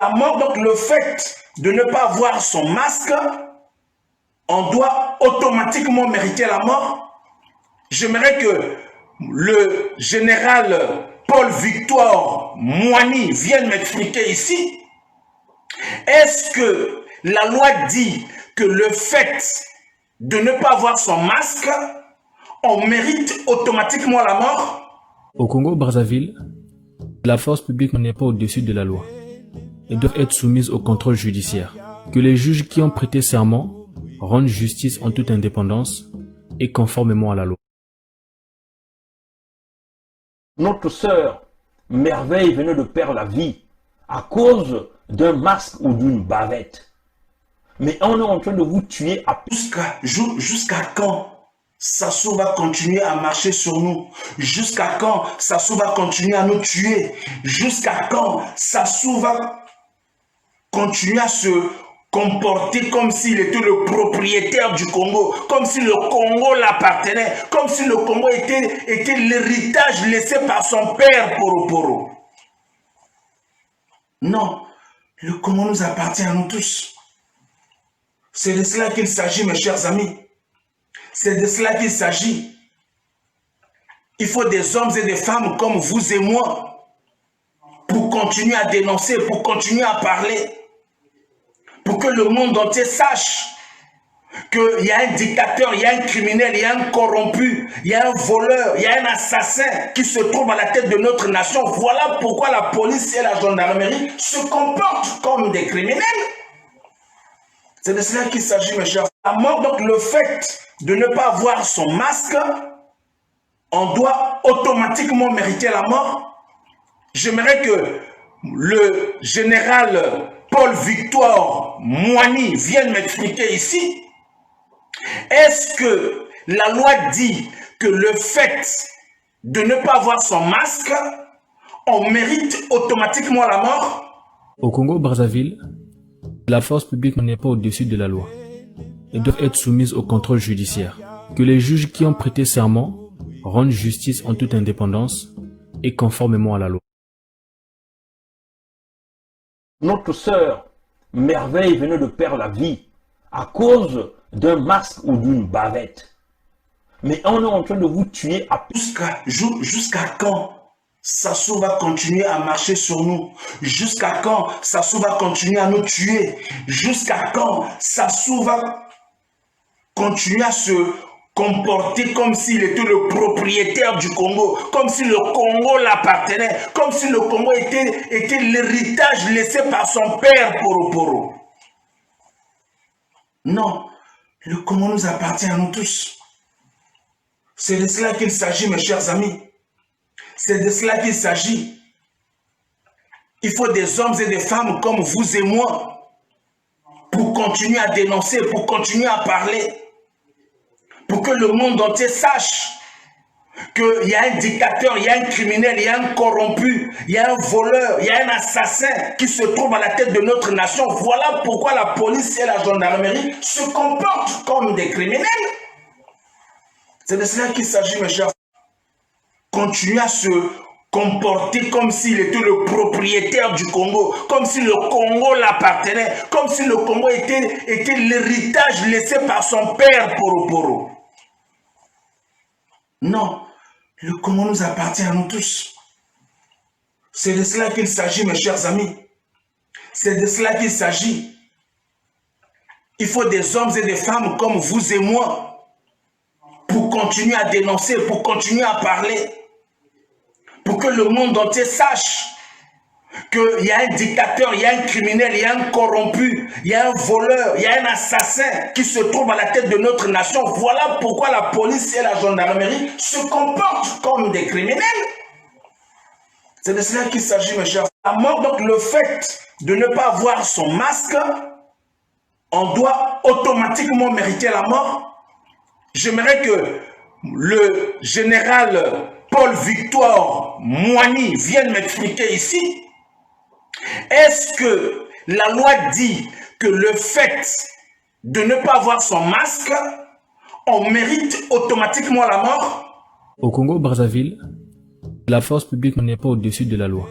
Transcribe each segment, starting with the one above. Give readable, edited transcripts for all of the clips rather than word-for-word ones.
La mort, donc le fait de ne pas avoir son masque, on doit automatiquement mériter la mort. J'aimerais que le général Paul-Victor Moigny vienne m'expliquer ici. Est-ce que la loi dit que le fait de ne pas avoir son masque, on mérite automatiquement la mort? Au Congo-Brazzaville, la force publique n'est pas au-dessus de la loi et doivent être soumises au contrôle judiciaire. Que les juges qui ont prêté serment rendent justice en toute indépendance et conformément à la loi. Notre sœur Merveille venait de perdre la vie à cause d'un masque ou d'une bavette. Mais on est en train de vous tuer à... Jusqu'à quand Sassou va continuer à marcher sur nous? Jusqu'à quand Sassou va continuer à nous tuer? Jusqu'à quand Sassou va continuer à se comporter comme s'il était le propriétaire du Congo, comme si le Congo l'appartenait, comme si le Congo était l'héritage laissé par son père Poro? Non, le Congo nous appartient à nous tous. C'est de cela qu'il s'agit, mes chers amis. C'est de cela qu'il s'agit. Il faut des hommes et des femmes comme vous et moi pour continuer à dénoncer, pour continuer à parler, pour que le monde entier sache qu'il y a un dictateur, il y a un criminel, il y a un corrompu, il y a un voleur, il y a un assassin qui se trouve à la tête de notre nation. Voilà pourquoi la police et la gendarmerie se comportent comme des criminels. C'est de cela qu'il s'agit, mes chers. La mort, donc le fait de ne pas avoir son masque, on doit automatiquement mériter la mort. J'aimerais que le général Paul-Victor Moigny vienne m'expliquer ici. Est-ce que la loi dit que le fait de ne pas avoir son masque, on mérite automatiquement la mort? Au Congo-Brazzaville, la force publique n'est pas au-dessus de la loi et doivent être soumises au contrôle judiciaire. Que les juges qui ont prêté serment rendent justice en toute indépendance et conformément à la loi. Notre sœur Merveille venait de perdre la vie à cause d'un masque ou d'une bavette. Mais on est en train de vous tuer à... Jusqu'à quand Sassou va continuer à marcher sur nous? Jusqu'à quand Sassou va continuer à nous tuer? Jusqu'à quand Sassou va continuer à se comporter comme s'il était le propriétaire du Congo, comme si le Congo l'appartenait, comme si le Congo était l'héritage laissé par son père Poro? Non, le Congo nous appartient à nous tous. C'est de cela qu'il s'agit, mes chers amis. C'est de cela qu'il s'agit. Il faut des hommes et des femmes comme vous et moi pour continuer à dénoncer, pour continuer à parler, pour que le monde entier sache qu'il y a un dictateur, il y a un criminel, il y a un corrompu, il y a un voleur, il y a un assassin qui se trouve à la tête de notre nation. Voilà pourquoi la police et la gendarmerie se comportent comme des criminels. C'est de cela qu'il s'agit, mes chers. Continuer à se comporter comme s'il était le propriétaire du Congo, comme si le Congo l'appartenait, comme si le Congo était l'héritage laissé par son père Poro. Non, le Congo nous appartient à nous tous. C'est de cela qu'il s'agit, mes chers amis. C'est de cela qu'il s'agit. Il faut des hommes et des femmes comme vous et moi pour continuer à dénoncer, pour continuer à parler, pour que le monde entier sache qu'il y a un dictateur, il y a un criminel, il y a un corrompu, il y a un voleur, il y a un assassin qui se trouve à la tête de notre nation. Voilà pourquoi la police et la gendarmerie se comportent comme des criminels. C'est de cela qu'il s'agit, mes chers. La mort, donc le fait de ne pas avoir son masque, on doit automatiquement mériter la mort. J'aimerais que le général Paul-Victor Moigny vienne m'expliquer ici. Est-ce que la loi dit que le fait de ne pas avoir son masque, on mérite automatiquement la mort? Au Congo-Brazzaville, la force publique n'est pas au-dessus de la loi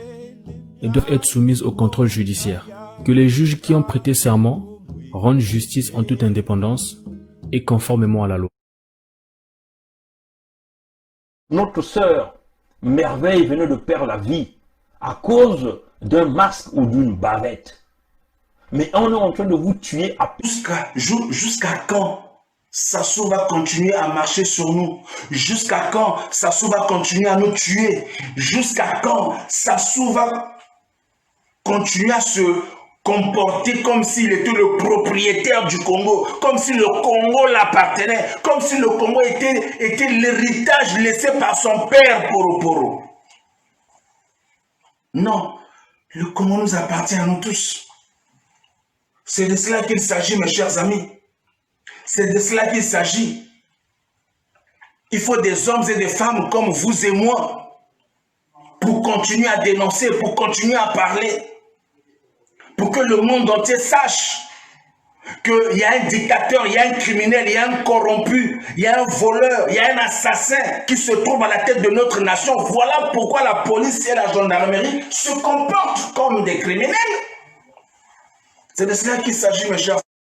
et doivent être soumises au contrôle judiciaire. Que les juges qui ont prêté serment rendent justice en toute indépendance et conformément à la loi. Notre sœur Merveille venait de perdre la vie à cause d'un masque ou d'une bavette. Mais on est en train de vous tuer à... Jusqu'à quand Sassou va continuer à marcher sur nous? Jusqu'à quand Sassou va continuer à nous tuer? Jusqu'à quand Sassou va continuer à se comporter comme s'il était le propriétaire du Congo, comme si le Congo l'appartenait, comme si le Congo était l'héritage laissé par son père Poro? Non, le Congo nous appartient à nous tous. C'est de cela qu'il s'agit, mes chers amis. C'est de cela qu'il s'agit. Il faut des hommes et des femmes comme vous et moi pour continuer à dénoncer, pour continuer à parler, pour que le monde entier sache qu'il y a un dictateur, il y a un criminel, il y a un corrompu, il y a un voleur, il y a un assassin qui se trouve à la tête de notre nation. Voilà pourquoi la police et la gendarmerie se comportent comme des criminels. C'est de cela qu'il s'agit, mes chers.